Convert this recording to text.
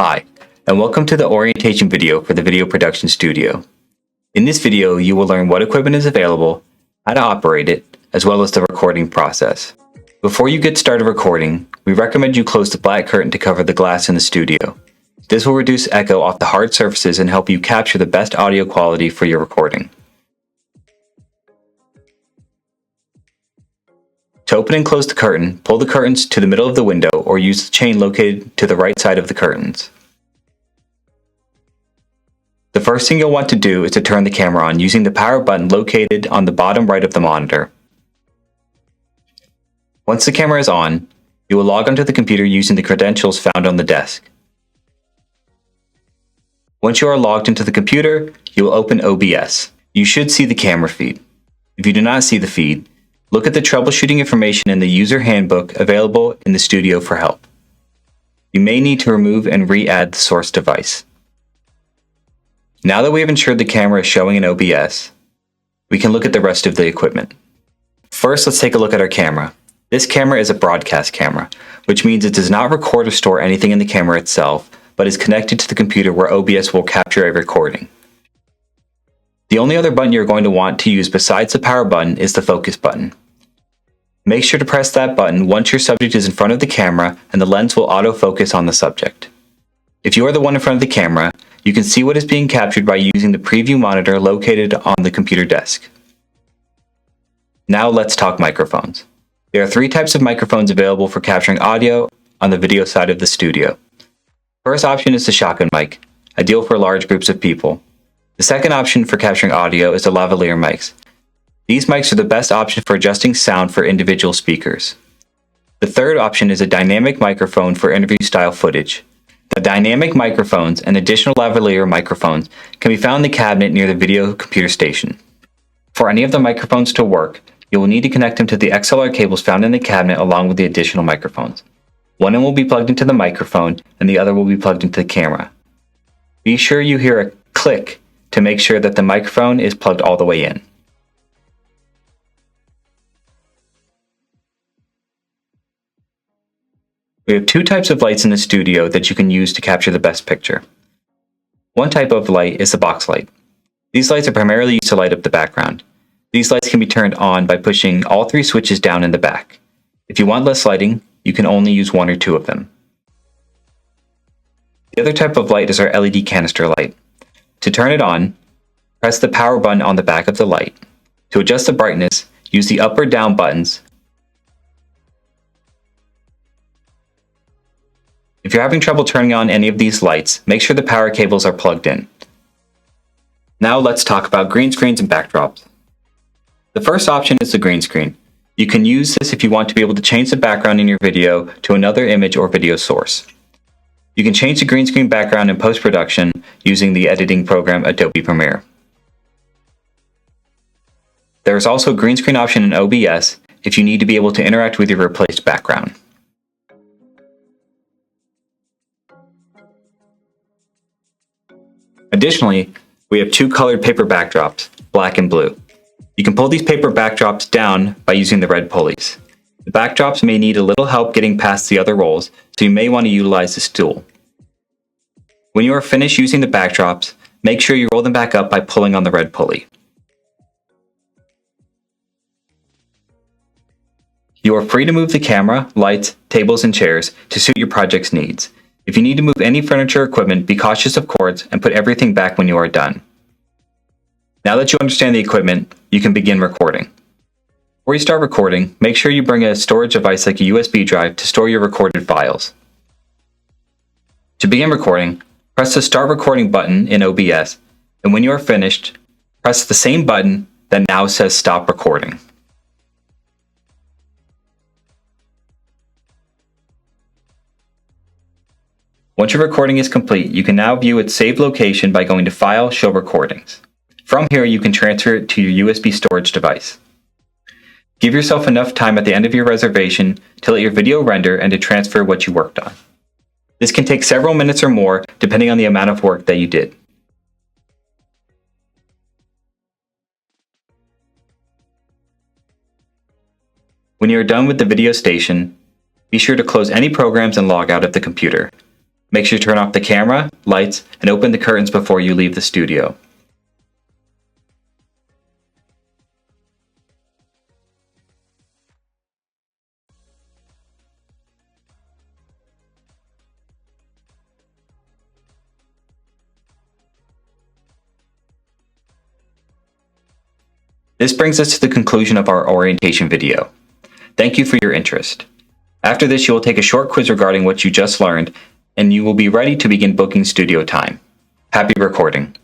Hi, and welcome to the orientation video for the Video Production Studio. In this video, you will learn what equipment is available, how to operate it, as well as the recording process. Before you get started recording, we recommend you close the black curtain to cover the glass in the studio. This will reduce echo off the hard surfaces and help you capture the best audio quality for your recording. To open and close the curtain, pull the curtains to the middle of the window or use the chain located to the right side of the curtains. The first thing you'll want to do is to turn the camera on using the power button located on the bottom right of the monitor. Once the camera is on, you will log onto the computer using the credentials found on the desk. Once you are logged into the computer, you will open OBS. You should see the camera feed. If you do not see the feed, look at the troubleshooting information in the user handbook available in the studio for help. You may need to remove and re-add the source device. Now that we have ensured the camera is showing in OBS, we can look at the rest of the equipment. First, let's take a look at our camera. This camera is a broadcast camera, which means it does not record or store anything in the camera itself, but is connected to the computer where OBS will capture a recording. The only other button you're going to want to use besides the power button is the focus button. Make sure to press that button once your subject is in front of the camera and the lens will autofocus on the subject. If you are the one in front of the camera, you can see what is being captured by using the preview monitor located on the computer desk. Now let's talk microphones. There are three types of microphones available for capturing audio on the video side of the studio. First option is the shotgun mic, ideal for large groups of people. The second option for capturing audio is the lavalier mics. These mics are the best option for adjusting sound for individual speakers. The third option is a dynamic microphone for interview-style footage. The dynamic microphones and additional lavalier microphones can be found in the cabinet near the video computer station. For any of the microphones to work, you will need to connect them to the XLR cables found in the cabinet along with the additional microphones. One end will be plugged into the microphone and the other will be plugged into the camera. Be sure you hear a click to make sure that the microphone is plugged all the way in. We have two types of lights in the studio that you can use to capture the best picture. One type of light is the box light. These lights are primarily used to light up the background. These lights can be turned on by pushing all three switches down in the back. If you want less lighting, you can only use one or two of them. The other type of light is our LED canister light. To turn it on, press the power button on the back of the light. To adjust the brightness, use the up or down buttons. If you're having trouble turning on any of these lights, make sure the power cables are plugged in. Now let's talk about green screens and backdrops. The first option is the green screen. You can use this if you want to be able to change the background in your video to another image or video source. You can change the green screen background in post-production using the editing program Adobe Premiere. There is also a green screen option in OBS if you need to be able to interact with your replaced background. Additionally, we have two colored paper backdrops, black and blue. You can pull these paper backdrops down by using the red pulleys. The backdrops may need a little help getting past the other rolls, so you may want to utilize this tool. When you are finished using the backdrops, make sure you roll them back up by pulling on the red pulley. You are free to move the camera, lights, tables, and chairs to suit your project's needs. If you need to move any furniture or equipment, be cautious of cords and put everything back when you are done. Now that you understand the equipment, you can begin recording. Before you start recording, make sure you bring a storage device like a USB drive to store your recorded files. To begin recording, press the Start Recording button in OBS, and when you are finished, press the same button that now says Stop Recording. Once your recording is complete, you can now view its saved location by going to File, Show Recordings. From here, you can transfer it to your USB storage device. Give yourself enough time at the end of your reservation to let your video render and to transfer what you worked on. This can take several minutes or more, depending on the amount of work that you did. When you are done with the video station, be sure to close any programs and log out of the computer. Make sure to turn off the camera, lights, and open the curtains before you leave the studio. This brings us to the conclusion of our orientation video. Thank you for your interest. After this, you will take a short quiz regarding what you just learned, and you will be ready to begin booking studio time. Happy recording.